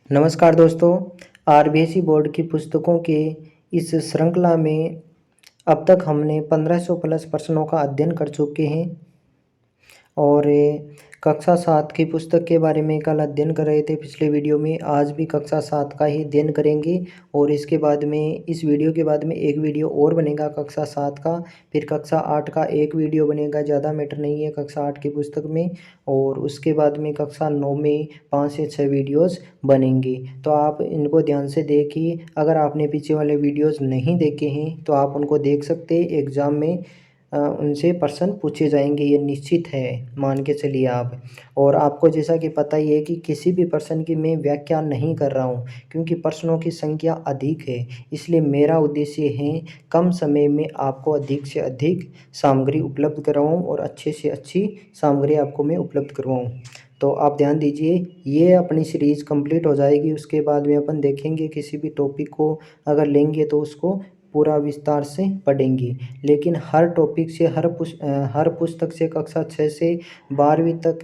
नमस्कार दोस्तों। RBSE board की पुस्तकों के इस श्रृंखला में अब तक हमने 1500 प्लस प्रश्नों का अध्ययन कर चुके हैं और कक्षा 7 की पुस्तक के बारे में कल अध्ययन कर रहे थे पिछले वीडियो में। आज भी कक्षा 7 का ही अध्ययन करेंगे और इसके बाद में इस वीडियो के बाद में एक वीडियो और बनेगा कक्षा 7 का, फिर कक्षा 8 का एक वीडियो बनेगा, ज़्यादा मैटर नहीं है कक्षा 8 की पुस्तक में। और उसके बाद में कक्षा 9 में 5 से 6 वीडियोस बनेंगे। तो आप इनको ध्यान से देखिए। अगर आपने पीछे वाले वीडियोस नहीं देखे हैं तो आप उनको देख सकते हैं। एग्ज़ाम में उनसे प्रश्न पूछे जाएंगे, ये निश्चित है, मान के चलिए आप। और आपको जैसा कि पता ही है कि किसी भी प्रश्न की मैं व्याख्या नहीं कर रहा हूँ, क्योंकि प्रश्नों की संख्या अधिक है। इसलिए मेरा उद्देश्य है कम समय में आपको अधिक से अधिक सामग्री उपलब्ध करवाऊँ और अच्छे से अच्छी सामग्री आपको मैं उपलब्ध करवाऊँ। तो आप ध्यान दीजिए, ये अपनी सीरीज़ कंप्लीट हो जाएगी, उसके बाद में अपन देखेंगे किसी भी टॉपिक को अगर लेंगे तो उसको पूरा विस्तार से पढ़ेंगे। लेकिन हर टॉपिक से हर पुस्तक से कक्षा 6 से 12वीं तक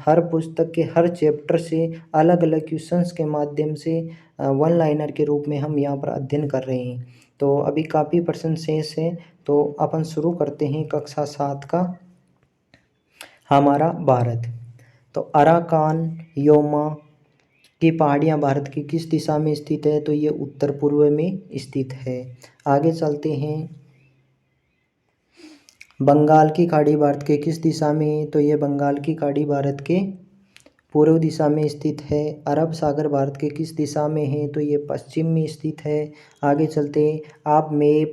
हर पुस्तक के हर चैप्टर से अलग अलग क्वेश्चंस के माध्यम से वन लाइनर के रूप में हम यहाँ पर अध्ययन कर रहे हैं। तो अभी काफ़ी प्रश्न शेष हैं, तो अपन शुरू करते हैं कक्षा 7 का। हमारा भारत। तो अराकान योमा की पहाड़ियाँ भारत की किस दिशा में स्थित है? तो ये उत्तर पूर्व में स्थित है। आगे चलते हैं। बंगाल की खाड़ी भारत के किस दिशा में है? तो ये बंगाल की खाड़ी भारत के पूर्व दिशा में स्थित है। अरब सागर भारत के किस दिशा में है? तो ये पश्चिम में स्थित है। आगे चलते हैं। आप मैप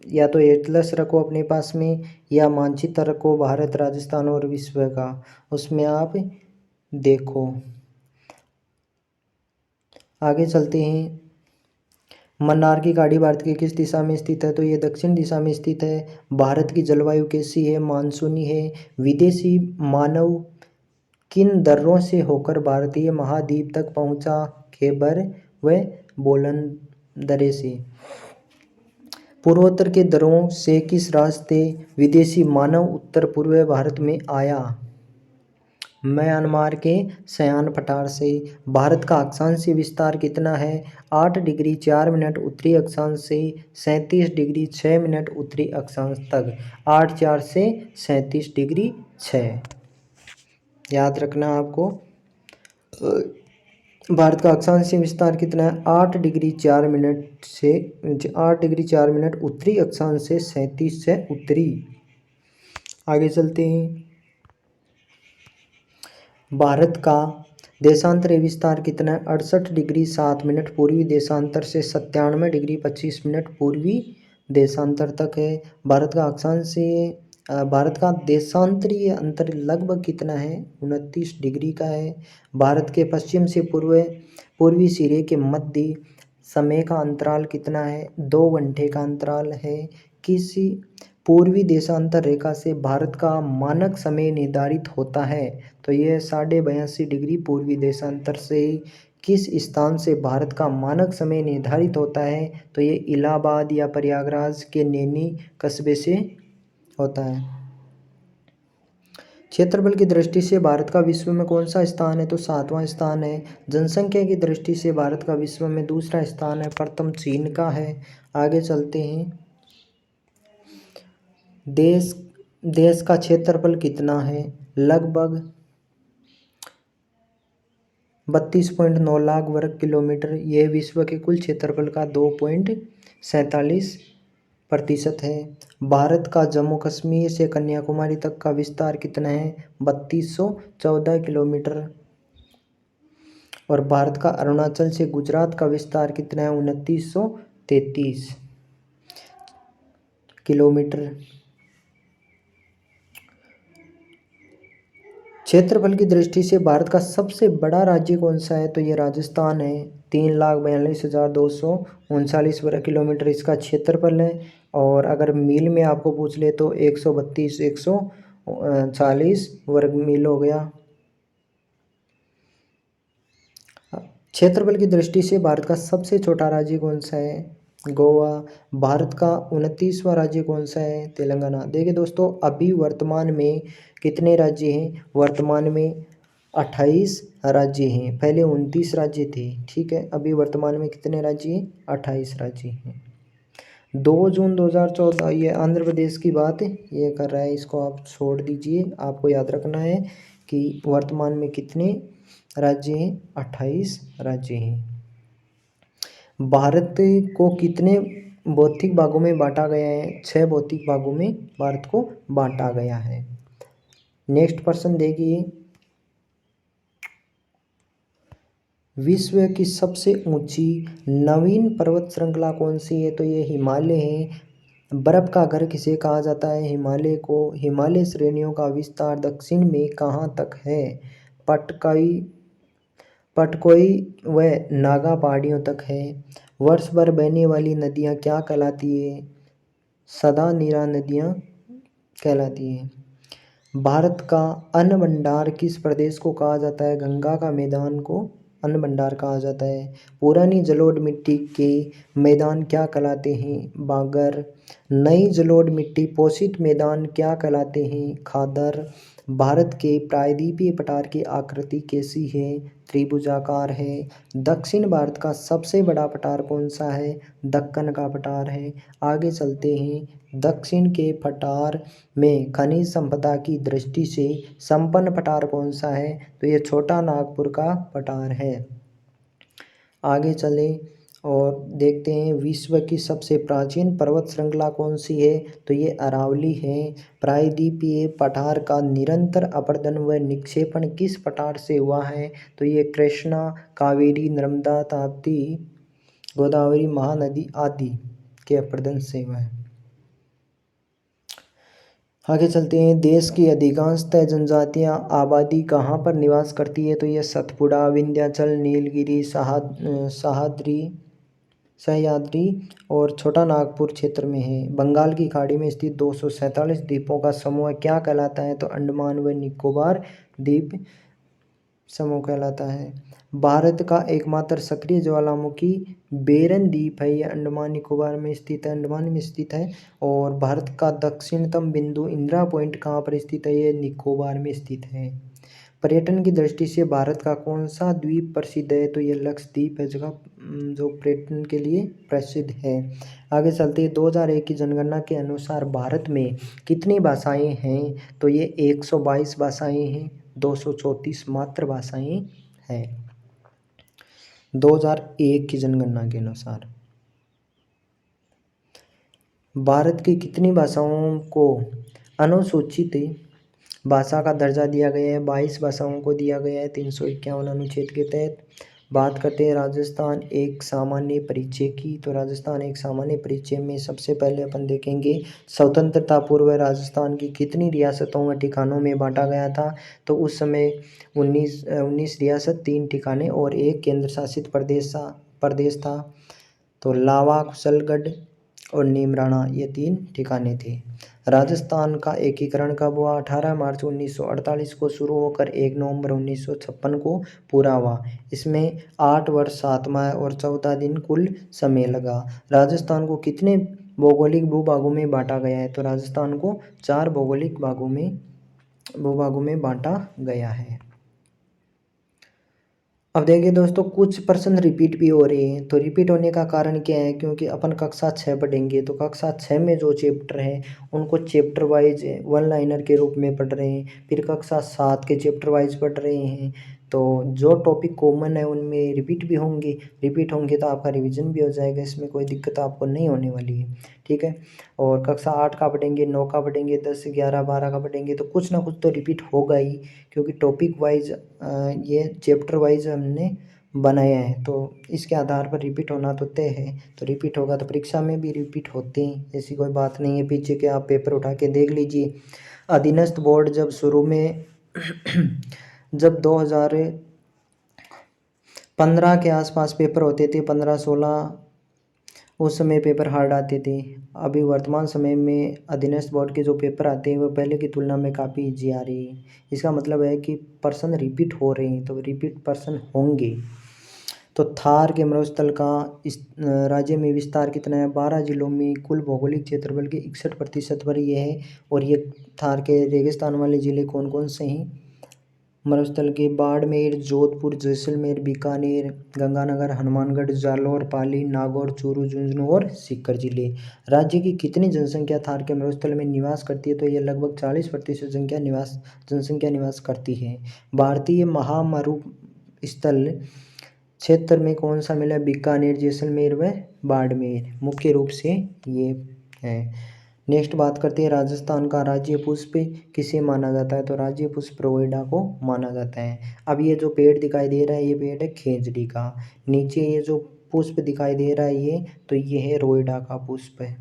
या तो एटलस रखो अपने पास में या मानचित्र रखो भारत, राजस्थान और विश्व का, उसमें आप देखो। आगे चलते हैं। मन्नार की खाड़ी भारत के किस दिशा में स्थित है? तो ये दक्षिण दिशा में स्थित है। भारत की जलवायु कैसी है? मानसूनी है। विदेशी मानव किन दर्रों से होकर भारतीय महाद्वीप तक पहुंचा? खैबर व बोलन दर्रे से। पूर्वोत्तर के दर्रों से किस रास्ते विदेशी मानव उत्तर पूर्व भारत में आया? म्यांमार के सयान पठार से। भारत का अक्षांशीय विस्तार कितना है? 8 डिग्री 4 मिनट उत्तरी अक्षांश से 37 डिग्री 6 मिनट उत्तरी अक्षांश तक। 8 4 से 37 डिग्री 6। याद रखना आपको। भारत का अक्षांशीय विस्तार कितना है? 8 डिग्री 4 मिनट से 8 डिग्री 4 मिनट उत्तरी अक्षांश से 37 से उत्तरी। आगे चलते हैं। भारत का देशांतरी विस्तार कितना है? 68 डिग्री 7 मिनट पूर्वी देशांतर से 97 डिग्री 25 मिनट पूर्वी देशांतर तक है। भारत का देशांतरीय अंतर लगभग कितना है? 29 डिग्री का है। भारत के पश्चिम से पूर्वी सिरे के मध्य समय का अंतराल कितना है? 2 घंटे का अंतराल है। किसी पूर्वी देशांतर रेखा से भारत का मानक समय निर्धारित होता है? तो यह 82.5 डिग्री पूर्वी देशांतर से। किस स्थान से भारत का मानक समय निर्धारित होता है? तो ये इलाहाबाद या प्रयागराज के नैनी कस्बे से होता है। क्षेत्रफल की दृष्टि से भारत का विश्व में कौन सा स्थान है? तो 7वां स्थान है। जनसंख्या की दृष्टि से भारत का विश्व में दूसरा स्थान है, प्रथम चीन का है। आगे चलते हैं। देश का क्षेत्रफल कितना है? लगभग 32.9 लाख वर्ग किलोमीटर। यह विश्व के कुल क्षेत्रफल का 2.47% है। भारत का जम्मू कश्मीर से कन्याकुमारी तक का विस्तार कितना है? 3214 किलोमीटर। और भारत का अरुणाचल से गुजरात का विस्तार कितना है? 2933 किलोमीटर। क्षेत्रफल की दृष्टि से भारत का सबसे बड़ा राज्य कौन सा है? तो ये राजस्थान है। 3,42,239 वर्ग किलोमीटर इसका क्षेत्रफल है। और अगर मील में आपको पूछ ले तो 140 वर्ग मील हो गया। क्षेत्रफल की दृष्टि से भारत का सबसे छोटा राज्य कौन सा है? गोवा। भारत का 29वां राज्य कौन सा है? तेलंगाना। देखिए दोस्तों, अभी वर्तमान में कितने राज्य हैं? वर्तमान में 28 राज्य हैं। पहले 29 राज्य थे, ठीक है। अभी वर्तमान में कितने राज्य हैं? 28 राज्य हैं। 2 जून 2014, ये आंध्र प्रदेश की बात ये कर रहा है, इसको आप छोड़ दीजिए। आपको याद रखना है कि वर्तमान में कितने राज्य हैं? 28 राज्य हैं। भारत को कितने भौतिक भागों में बांटा गया है? 6 भौतिक भागों में भारत को बांटा गया है। नेक्स्ट प्रश्न देखिए, विश्व की सबसे ऊंची नवीन पर्वत श्रृंखला कौन सी है? तो ये हिमालय है। बर्फ का घर किसे कहा जाता है? हिमालय को। हिमालय श्रेणियों का विस्तार दक्षिण में कहाँ तक है? पटकोई व नागा पहाड़ियों तक है। वर्ष भर बहने वाली नदियाँ क्या कहलाती है? सदा नीरा नदियाँ कहलाती हैं। भारत का अन्न भंडार किस प्रदेश को कहा जाता है? गंगा का मैदान को अन्न भंडार कहा जाता है। पुरानी जलोढ़ मिट्टी के मैदान क्या कहलाते हैं? बागर। नई जलोढ़ मिट्टी पोषित मैदान क्या कहलाते हैं? खादर। भारत के प्रायद्वीपीय पठार की आकृति कैसी है? त्रिभुजाकार है। दक्षिण भारत का सबसे बड़ा पठार कौन सा है? दक्कन का पठार है। आगे चलते हैं। दक्षिण के पठार में खनिज संपदा की दृष्टि से संपन्न पठार कौन सा है? तो ये छोटा नागपुर का पठार है। आगे चले और देखते हैं, विश्व की सबसे प्राचीन पर्वत श्रृंखला कौन सी है? तो ये अरावली है। प्रायद्वीपीय पठार का निरंतर अपरदन व निक्षेपण किस पठार से हुआ है? तो ये कृष्णा, कावेरी, नर्मदा, ताप्ती, गोदावरी, महानदी आदि के अपरदन से हुआ है। आगे चलते हैं, देश की अधिकांशतः जनजातियां आबादी कहाँ पर निवास करती है? तो ये सतपुड़ा, विंध्याचल, नीलगिरी, सह्याद्री और छोटा नागपुर क्षेत्र में है। बंगाल की खाड़ी में स्थित 247 द्वीपों का समूह क्या कहलाता है? तो अंडमान व निकोबार द्वीप समूह कहलाता है। भारत का एकमात्र सक्रिय ज्वालामुखी बेरन द्वीप है, ये अंडमान निकोबार में स्थित है, अंडमान में स्थित है। और भारत का दक्षिणतम बिंदु इंदिरा पॉइंट कहाँ पर स्थित है? ये निकोबार में स्थित है। पर्यटन की दृष्टि से भारत का कौन सा द्वीप प्रसिद्ध है? तो ये लक्षद्वीप है, जगह जो पर्यटन के लिए प्रसिद्ध है। आगे चलते हैं, 2001 की जनगणना के अनुसार भारत में कितनी भाषाएं हैं? तो ये 122 भाषाएं हैं, 234 मातृभाषाएं हैं 2001 की जनगणना के अनुसार। भारत की कितनी भाषाओं को अनुसूचित भाषा का दर्जा दिया गया है? 22 भाषाओं को दिया गया है 351 अनुच्छेद के तहत। बात करते हैं राजस्थान एक सामान्य परिचय की। तो राजस्थान एक सामान्य परिचय में सबसे पहले अपन देखेंगे, स्वतंत्रता पूर्व राजस्थान की कितनी रियासतों व ठिकानों में बांटा गया था? तो उस समय 19 रियासत, 3 ठिकाने और 1 केंद्र शासित प्रदेश था। तो लावा, कुशलगढ़ और नीमराणा, ये 3 ठिकाने थे। राजस्थान का एकीकरण कब हुआ? 18 मार्च 1948 को शुरू होकर 1 नवंबर 1956 को पूरा हुआ। इसमें 8 वर्ष 7 माह और 14 दिन कुल समय लगा। राजस्थान को कितने भौगोलिक भूभागों में बांटा गया है? तो राजस्थान को 4 भौगोलिक भूभागों में बांटा गया है। अब देखिए दोस्तों, कुछ प्रश्न रिपीट भी हो रहे हैं। तो रिपीट होने का कारण क्या है? क्योंकि अपन कक्षा 6 पढ़ेंगे, तो कक्षा 6 में जो चैप्टर हैं उनको चैप्टर वाइज वन लाइनर के रूप में पढ़ रहे हैं। फिर कक्षा 7 के चैप्टर वाइज पढ़ रहे हैं। तो जो टॉपिक कॉमन है उनमें रिपीट भी होंगे। रिपीट होंगे तो आपका रिवीजन भी हो जाएगा, इसमें कोई दिक्कत आपको नहीं होने वाली है, ठीक है। और कक्षा 8 का पढ़ेंगे, 9 का पढ़ेंगे, 10, 11, 12 का पढ़ेंगे, तो कुछ ना कुछ तो रिपीट होगा ही, क्योंकि टॉपिक वाइज ये चैप्टर वाइज हमने बनाया है। तो इसके आधार पर रिपीट होना तो तय है। तो रिपीट होगा तो परीक्षा में भी रिपीट होते हैं, ऐसी कोई बात नहीं है। पीछे के आप पेपर उठा के देख लीजिए। अधीनस्थ बोर्ड जब शुरू में जब 2015 के आसपास पेपर होते थे, 15-16, उस समय पेपर हार्ड आते थे। अभी वर्तमान समय में अधीनस्थ बोर्ड के जो पेपर आते हैं वो पहले की तुलना में काफ़ी ईजी आ रही है। इसका मतलब है कि पर्सन रिपीट हो रहे हैं, तो रिपीट पर्सन होंगे। तो थार के मरुस्थल का इस राज्य में विस्तार कितना है? 12 जिलों में कुल भौगोलिक क्षेत्रफल के 61% पर यह है। और ये थार के रेगिस्तान वाले ज़िले कौन कौन से हैं? मरुस्थल के बाड़मेर, जोधपुर, जैसलमेर, बीकानेर, गंगानगर, हनुमानगढ़, जालौर, पाली, नागौर, चूरू, झुंझुनू और सीकर जिले। राज्य की कितनी जनसंख्या थार के मरुस्थल में निवास करती है? तो ये लगभग 40% जनसंख्या निवास करती है। भारतीय महामरुस्थल क्षेत्र में कौन सा मेला? बीकानेर, जैसलमेर व बाड़मेर मुख्य रूप से ये है। नेक्स्ट बात करते हैं, राजस्थान का राज्य पुष्प किसे माना जाता है? तो राज्य पुष्प रोएडा को माना जाता है। अब ये जो पेड़ दिखाई दे रहा है, ये पेड़ है खेजड़ी का। नीचे ये जो पुष्प दिखाई दे रहा है ये है रोएडा का पुष्प है।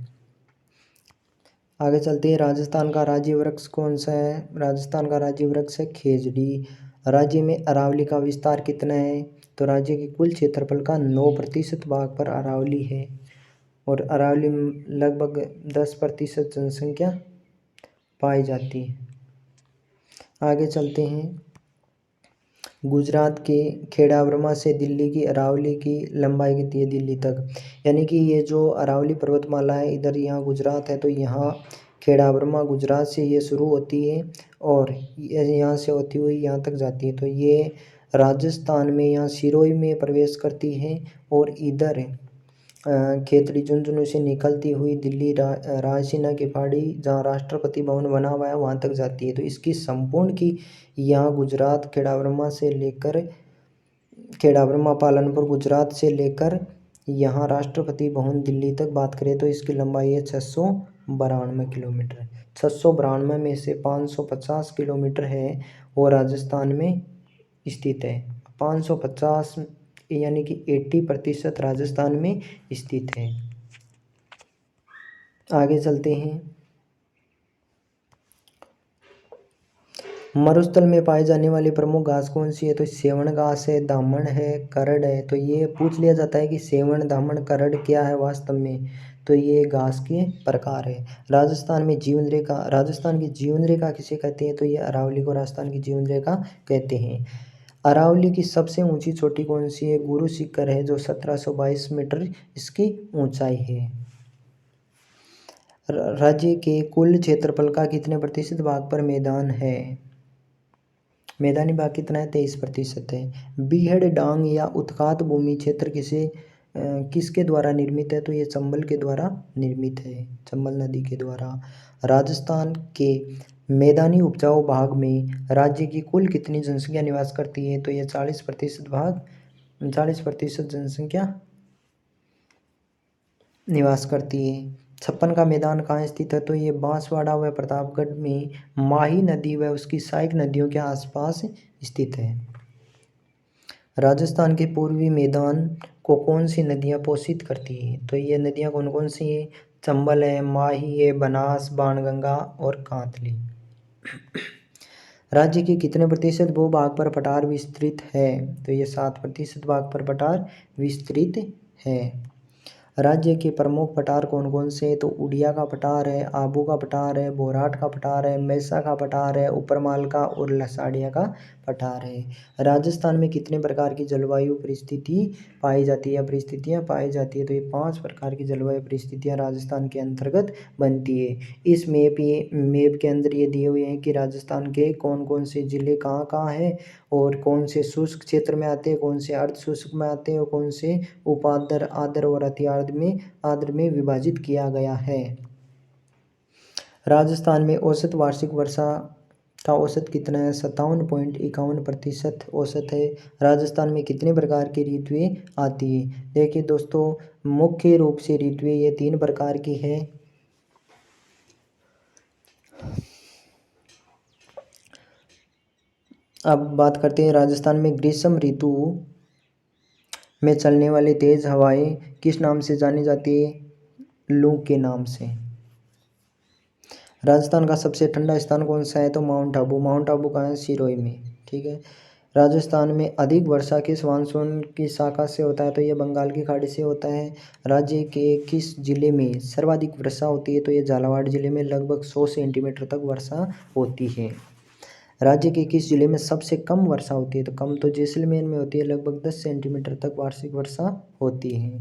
आगे चलते हैं, राजस्थान का राज्य वृक्ष कौन सा है? राजस्थान का राज्य वृक्ष है खेजड़ी। राज्य में अरावली का विस्तार कितना है? तो राज्य के कुल क्षेत्रफल का 9% भाग पर अरावली है और अरावली में लगभग 10% जनसंख्या पाई जाती है। आगे चलते हैं, गुजरात के खेड़ाब्रमा से दिल्ली की अरावली की लंबाई कितनी है? दिल्ली तक, यानी कि ये जो अरावली पर्वतमाला है, इधर यहाँ गुजरात है तो यहाँ खेड़ाब्रमा गुजरात से ये शुरू होती है और यहाँ से होती हुई यहाँ तक जाती है। तो ये राजस्थान में यहाँ सिरोही में प्रवेश करती है और इधर खेतड़ी झुंझुनू से निकलती हुई दिल्ली रायसीना की पहाड़ी जहाँ राष्ट्रपति भवन बना हुआ है वहाँ तक जाती है। तो इसकी संपूर्ण की यहाँ गुजरात खेड़ाब्रमा पालनपुर गुजरात से लेकर यहाँ राष्ट्रपति भवन दिल्ली तक बात करें तो इसकी लंबाई है 692 किलोमीटर। 692 में से 550 किलोमीटर है वो राजस्थान में स्थित है। 550 यानी कि 80% राजस्थान में स्थित है। आगे चलते हैं, मरुस्थल में पाई जाने वाली प्रमुख घास कौन सी है? तो सेवण घास है, दामन है, करड़ है। तो ये पूछ लिया जाता है कि सेवण, दामन, करड़ क्या है वास्तव में? तो ये घास के प्रकार है। राजस्थान की जीवन रेखा किसे कहते हैं? तो ये अरावली को राजस्थान की जीवन रेखा कहते हैं। अरावली की सबसे ऊंची चोटी कौन सी है? गुरु शिखर है जो 1722 मीटर इसकी ऊंचाई है। राज्य के कुल क्षेत्रफल का कितने प्रतिशत भाग पर मैदान है? मैदानी भाग कितना है? 23% है। बीहड़, डांग या उत्खात भूमि क्षेत्र किसके द्वारा निर्मित है? तो ये चंबल के द्वारा निर्मित है, चंबल नदी के द्वारा। राजस्थान के मैदानी उपजाऊ भाग में राज्य की कुल कितनी जनसंख्या निवास करती है? तो ये 40% जनसंख्या निवास करती है। 56 का मैदान कहाँ स्थित है? तो ये बांसवाड़ा व प्रतापगढ़ में माही नदी व उसकी सहायक नदियों के आसपास स्थित है। राजस्थान के पूर्वी मैदान को कौन सी नदियाँ पोषित करती हैं? तो ये नदियाँ कौन कौन सी हैं? चंबल है, माही है, बनास, बाणगंगा और कांतली। राज्य के कितने प्रतिशत भूभाग पर पठार विस्तृत है? तो ये 7% भाग पर पठार विस्तृत है। राज्य के प्रमुख पठार कौन कौन से? तो उड़िया का पठार है, आबू का पठार है, बोराट का पठार है, मैसा का पठार है, ऊपरमाल का और लसाड़िया का पठार है। राजस्थान में कितने प्रकार की जलवायु परिस्थितियाँ पाई जाती है? तो ये 5 प्रकार की जलवायु परिस्थितियाँ राजस्थान के अंतर्गत बनती है। इस मैप के अंदर ये दिए हुए हैं कि राजस्थान के कौन कौन से ज़िले कहाँ कहाँ हैं और कौन से शुष्क क्षेत्र में आते हैं, कौन से अर्ध शुष्क में आते हैं और कौन से उपार्द्र, आर्द्र और अति आर्द्र में विभाजित किया गया है। राजस्थान में औसत वार्षिक वर्षा का औसत कितना है? 57.51% औसत है। राजस्थान में कितने प्रकार की ऋतुएं आती है? देखिए दोस्तों, मुख्य रूप से ऋतुएं ये 3 प्रकार की है। अब बात करते हैं, राजस्थान में ग्रीष्म ऋतु में चलने वाली तेज हवाएं किस नाम से जानी जाती है? लू के नाम से। राजस्थान का सबसे ठंडा स्थान कौन सा है? तो माउंट आबू। माउंट आबू कहाँ है? सिरोही में, ठीक है। राजस्थान में अधिक वर्षा किस मानसून की शाखा से होता है? तो ये बंगाल की खाड़ी से होता है। राज्य के किस जिले में सर्वाधिक वर्षा होती है? तो ये झालावाड़ जिले में लगभग 100 सेंटीमीटर तक वर्षा होती है। राज्य के किस जिले में सबसे कम वर्षा होती है? तो कम तो जैसलमेर में होती है, लगभग 10 सेंटीमीटर तक वार्षिक वर्षा होती है।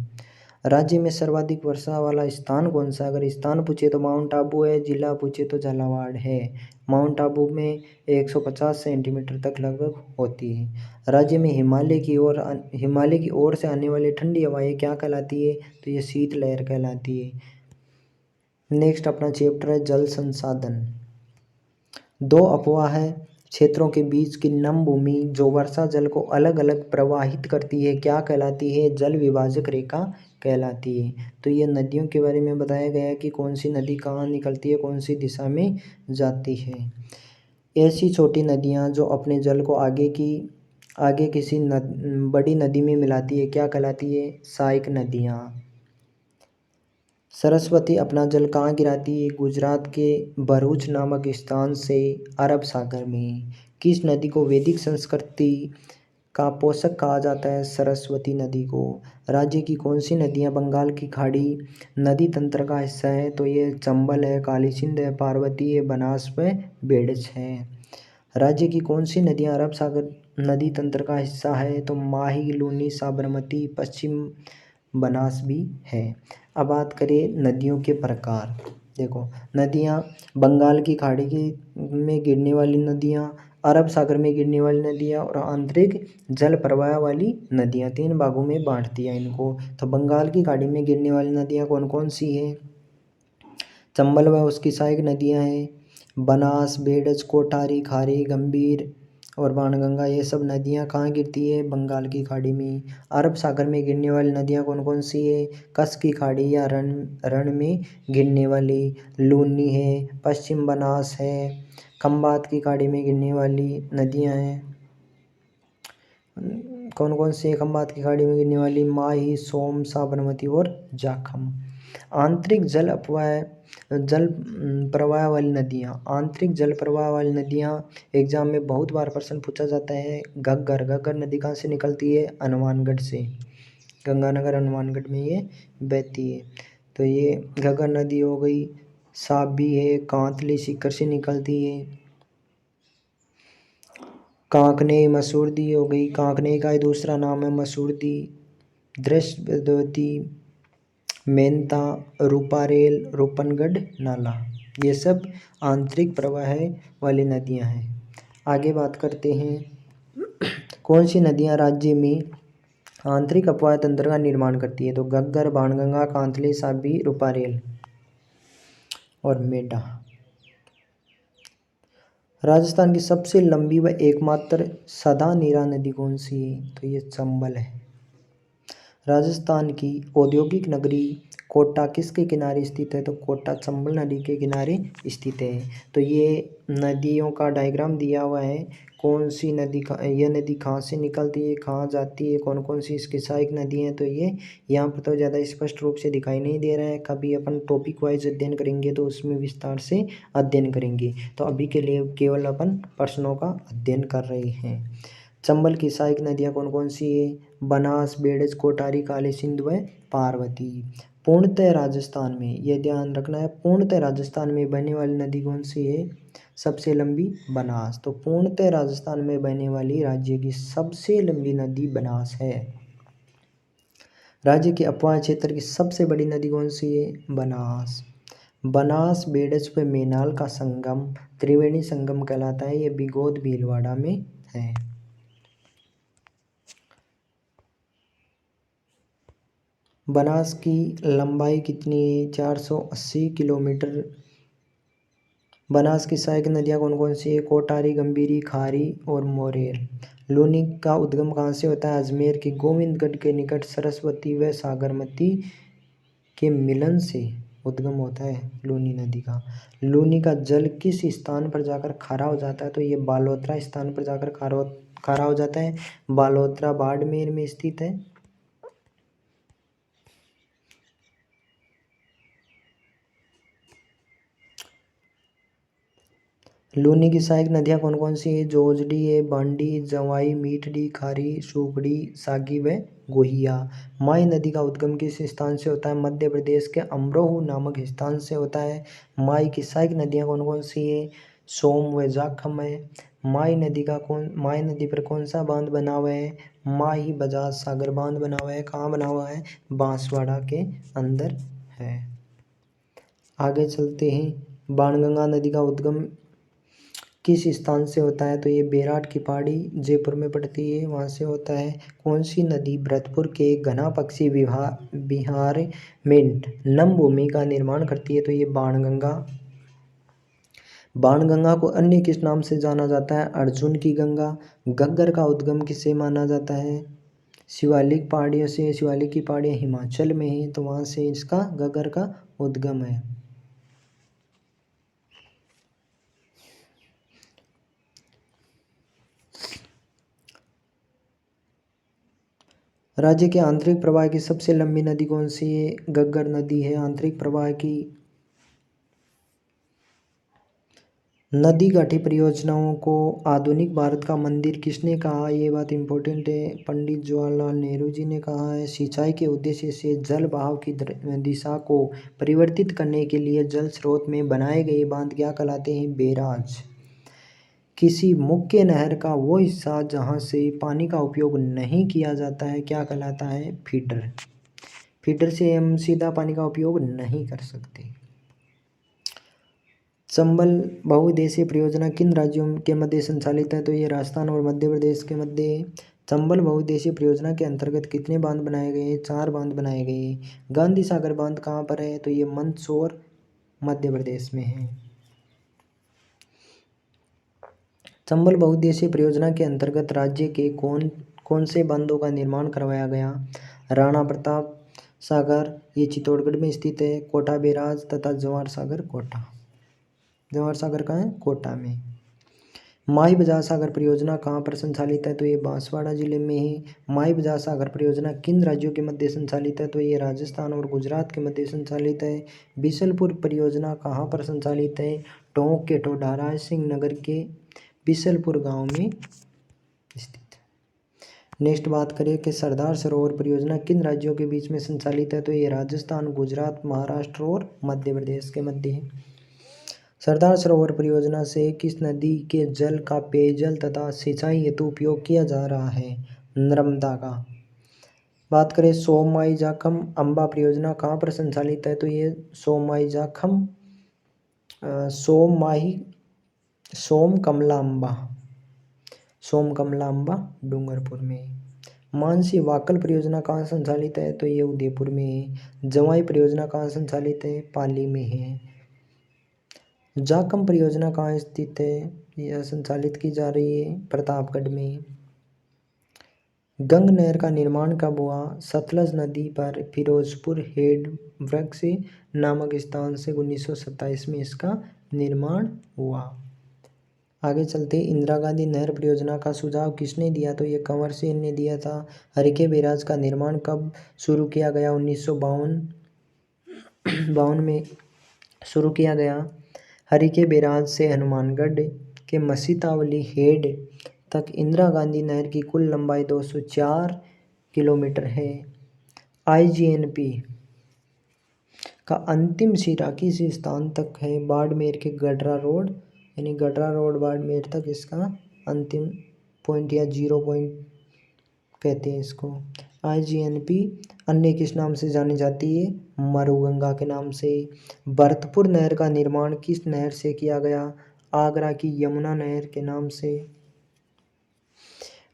राज्य में सर्वाधिक वर्षा वाला स्थान कौन सा? अगर स्थान पूछे तो माउंट आबू है, जिला पूछे तो झालावाड़ है। माउंट आबू में 150 सेंटीमीटर तक लगभग होती है। राज्य में हिमालय की ओर से आने वाली ठंडी हवाएं क्या कहलाती है? तो ये शीतलहर कहलाती है। नेक्स्ट अपना चैप्टर है जल संसाधन। दो अपवाह क्षेत्रों के बीच की नम भूमि जो वर्षा जल को अलग अलग प्रवाहित करती है क्या कहलाती है? जल विभाजक रेखा कहलाती है। तो ये नदियों के बारे में बताया गया है कि कौन सी नदी कहाँ निकलती है, कौन सी दिशा में जाती है। ऐसी छोटी नदियाँ जो अपने जल को आगे किसी बड़ी नदी में मिलाती है क्या कहलाती है? सहायक नदियाँ। सरस्वती अपना जल कहाँ गिराती है? गुजरात के भरूच नामक स्थान से अरब सागर में। किस नदी को वैदिक संस्कृति का पोषक कहा जाता है? सरस्वती नदी को। राज्य की कौन सी नदियाँ बंगाल की खाड़ी नदी तंत्र का हिस्सा है? तो ये चंबल है, काली सिंध है, पार्वती है, बनास व बेडछ है। राज्य की कौन सी नदियाँ अरब सागर नदी तंत्र का हिस्सा है? तो माही, लूनी, साबरमती, पश्चिम बनास भी है। अब बात करें नदियों के प्रकार। देखो नदियाँ बंगाल की खाड़ी में गिरने वाली नदियाँ, अरब सागर में गिरने वाली नदियाँ और आंतरिक जल प्रवाह वाली नदियाँ, 3 भागों में बांट दिया इनको। तो बंगाल की खाड़ी में गिरने वाली नदियाँ कौन कौन सी है? चंबल व उसकी सहायक नदियाँ हैं, बनास, बेडज, कोठारी, खारी, गंभीर और बाणगंगा। ये सब नदियाँ कहाँ गिरती है? बंगाल की खाड़ी में। अरब सागर में गिरने वाली नदियाँ कौन कौन सी है? कच्छ की खाड़ी या रण में गिरने वाली लूनी है, पश्चिम बनास है। खंबात की खाड़ी में गिरने वाली नदियाँ हैं कौन कौन सी? खंबात की खाड़ी में गिरने वाली माही, सोम, साबरमती और जाखम। आंतरिक जल प्रवाह वाली नदियाँ। आंतरिक जल प्रवाह वाली नदियाँ एग्जाम में बहुत बार प्रश्न पूछा जाता है। घग्गर नदी कहाँ से निकलती है? हनुमानगढ़ से। गंगानगर हनुमानगढ़ में ये बहती है। तो ये घग्गर नदी हो गई। साबी है, कांतली सीकर से निकलती है। कांकने, मसूरदी हो गई, कांकने का ही दूसरा नाम है मसूरदी। दृष्टवती, मेनता, रूपारेल, रूपनगढ़ नाला, ये सब आंतरिक प्रवाह वाली नदियां हैं। आगे बात करते हैं कौन सी नदियां राज्य में आंतरिक अपवाह तंत्र का निर्माण करती है? तो घग्गर, बाणगंगा, कांतली, साबी, रूपारेल और मेढा। राजस्थान की सबसे लंबी व एकमात्र सदा नीरा नदी कौन सी है? तो ये चंबल है। राजस्थान की औद्योगिक नगरी कोटा किसके किनारे स्थित है? तो कोटा चंबल नदी के किनारे स्थित है। तो ये नदियों का डायग्राम दिया हुआ है। कौन सी नदी यह नदी कहाँ से निकलती है, कहाँ जाती है, कौन कौन सी इसकी सहायक नदी हैं। तो ये यहाँ पर तो ज़्यादा स्पष्ट रूप से दिखाई नहीं दे रहा है। कभी अपन टॉपिक वाइज अध्ययन करेंगे तो उसमें विस्तार से अध्ययन करेंगे। तो अभी के लिए केवल अपन प्रश्नों का अध्ययन कर रहे हैं। चंबल की सहायक नदियाँ कौन कौन सी है? बनास, बेडज, कोटारी, काली सिंध व पार्वती। पूर्णतः राजस्थान में, ये ध्यान रखना है, पूर्णतः राजस्थान में बहने वाली नदी कौन सी है? सबसे लंबी बनास। तो पूर्णतः राजस्थान में बहने वाली राज्य की सबसे लंबी नदी बनास है। राज्य के अपवाह क्षेत्र की सबसे बड़ी नदी कौन सी है? बनास। बनास, बेडज व मेनाल का संगम त्रिवेणी संगम कहलाता है। ये बिगोद भीलवाड़ा में है। बनास की लंबाई कितनी है? 480 किलोमीटर। बनास की सहायक नदियाँ कौन कौन सी है? कोटारी, गंभीरी, खारी और मोरेल। लूनी का उद्गम कहाँ से होता है? अजमेर के गोविंदगढ़ के निकट सरस्वती व सागरमती के मिलन से उद्गम होता है लूनी नदी का। लूनी का जल किस स्थान पर जाकर खारा हो जाता है? तो ये बालोतरा स्थान पर जाकर खारा हो जाता है। बालोतरा बाड़मेर में स्थित है। लूनी की सहायक नदियाँ कौन कौन सी है? जोजड़ी है, बांडी, जवाई, मीठड़ी, खारी, सूखड़ी, सागी व गोहिया। माई नदी का उद्गम किस स्थान से होता है? मध्य प्रदेश के अमरोह नामक स्थान से होता है। माई की सहायक नदियाँ कौन कौन सी है? सोम व जाखम है। माई नदी पर कौन सा बांध बना हुआ है? माही बजाज सागर बांध बना हुआ है। कहाँ बना हुआ है? बांसवाड़ा के अंदर है। आगे चलते हैं। बाणगंगा नदी का उद्गम किस स्थान से होता है? तो ये बेराट की पहाड़ी जयपुर में पड़ती है, वहाँ से होता है। कौन सी नदी भरतपुर के घना पक्षी विहार में नम भूमि का निर्माण करती है? तो ये बाणगंगा। बाणगंगा को अन्य किस नाम से जाना जाता है? अर्जुन की गंगा। घग्गर का उद्गम किससे माना जाता है? शिवालिक पहाड़ियों से। शिवालिक की पहाड़ियाँ हिमाचल में हैं, तो वहाँ से इसका घग्गर का उद्गम है। राज्य के आंतरिक प्रवाह की सबसे लंबी नदी कौन सी है? घग्गर नदी है आंतरिक प्रवाह की। नदी घाटी परियोजनाओं को आधुनिक भारत का मंदिर किसने कहा? ये बात इम्पोर्टेंट है, पंडित जवाहरलाल नेहरू जी ने कहा है। सिंचाई के उद्देश्य से जल बहाव की दिशा को परिवर्तित करने के लिए जल स्रोत में बनाए गए बांध क्या कहलाते हैं? बैराज। किसी मुख्य नहर का वो हिस्सा जहाँ से पानी का उपयोग नहीं किया जाता है क्या कहलाता है? फीडर। फीडर से हम सीधा पानी का उपयोग नहीं कर सकते। चंबल बहुउद्देशीय परियोजना किन राज्यों के मध्य संचालित है? तो ये राजस्थान और मध्य प्रदेश के मध्य है। चंबल बहुउद्देशीय परियोजना के अंतर्गत कितने बांध बनाए गए हैं? 4 बांध बनाए गए हैं। गांधी सागर बांध कहाँ पर है? तो ये मंदसौर मध्य प्रदेश में है। चंबल बहुउद्देशीय परियोजना के अंतर्गत राज्य के कौन कौन से बांधों का निर्माण करवाया गया? राणा प्रताप सागर, ये चित्तौड़गढ़ में स्थित है। कोटा बैराज तथा जवाहर सागर कोटा। जवाहर सागर कहाँ है? कोटा में। माई बजाज सागर परियोजना कहाँ पर संचालित है? तो ये बांसवाड़ा जिले में है। माई बजाज सागर परियोजना किन राज्यों के मध्य संचालित है? तो ये राजस्थान और गुजरात के मध्य संचालित है। बिसलपुर परियोजना कहाँ पर संचालित है? टोंक के टोडारा सिंह नगर के बिसलपुर गांव में स्थित। नेक्स्ट बात करें कि सरदार सरोवर परियोजना किन राज्यों के बीच में संचालित है? तो ये राजस्थान, गुजरात, महाराष्ट्र और मध्य प्रदेश के मध्य है। सरदार सरोवर परियोजना से किस नदी के जल का पेयजल तथा सिंचाई हेतु उपयोग किया जा रहा है? नर्मदा का। बात करें सोम माई जाखम अम्बा परियोजना कहाँ पर संचालित है? तो ये सोम माई जाखम सोम कमला अम्बा डूंगरपुर में। मानसी वाकल परियोजना कहाँ संचालित है? तो ये उदयपुर में है। जवाई परियोजना कहाँ संचालित है? पाली में है। जाखम परियोजना कहाँ स्थित है? यह संचालित की जा रही है प्रतापगढ़ में। गंग नहर का निर्माण कब हुआ? सतलज नदी पर फिरोजपुर हेड वृक्ष नामक स्थान से 1927 में इसका निर्माण हुआ। आगे चलते इंदिरा गांधी नहर परियोजना का सुझाव किसने दिया? तो ये कंवर सिंह ने दिया था। हरिके बैराज का निर्माण कब शुरू किया गया? 1952 में शुरू किया गया। हरिके बैराज से हनुमानगढ़ के मसीतावली हेड तक इंदिरा गांधी नहर की कुल लंबाई 204 किलोमीटर है। IGNP का अंतिम सिरा किस स्थान तक है? बाड़मेर के गडरा रोड, यानी गडरा रोड बाड़मेर तक इसका अंतिम पॉइंट या 0 पॉइंट कहते हैं इसको। IGNP अन्य किस नाम से जानी जाती है? मरुगंगा के नाम से। भरतपुर नहर का निर्माण किस नहर से किया गया? आगरा की यमुना नहर के नाम से।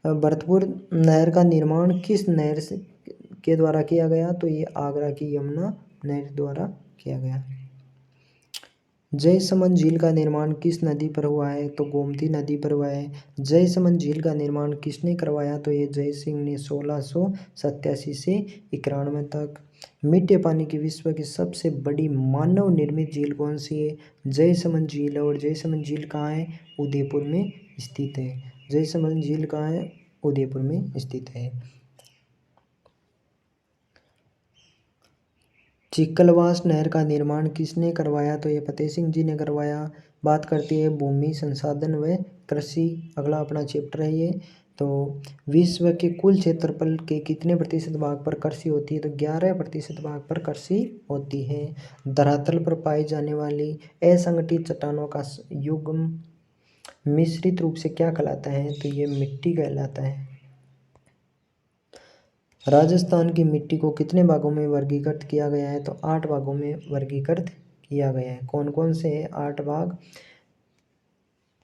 भरतपुर नहर का निर्माण किस नहर से के द्वारा किया गया? तो ये आगरा की यमुना नहर द्वारा किया गया। जयसमंद झील का निर्माण किस नदी पर हुआ है? तो गोमती नदी पर हुआ है। जयसमंद झील का निर्माण किसने करवाया? तो ये जय सिंह ने 1687 से 91 तक। मीठे पानी की विश्व की सबसे बड़ी मानव निर्मित झील कौन सी है? जयसमंद झील। और जयसमंद झील कहाँ है? उदयपुर में स्थित है। जयसमंद झील कहाँ है? उदयपुर में स्थित है। चिकलवास नहर का निर्माण किसने करवाया? तो ये फतेह सिंह जी ने करवाया। बात करती है भूमि संसाधन व कृषि, अगला अपना चैप्टर है ये। तो विश्व के कुल क्षेत्रफल के कितने प्रतिशत भाग पर कृषि होती है? तो 11% भाग पर कृषि होती है। धरातल पर पाई जाने वाली असंगठित चट्टानों का युग्म मिश्रित रूप से क्या कहलाता है? तो ये मिट्टी कहलाता है। राजस्थान की मिट्टी को कितने भागों में वर्गीकृत किया गया है? तो 8 भागों में वर्गीकृत किया गया है। कौन कौन से हैं 8 भाग?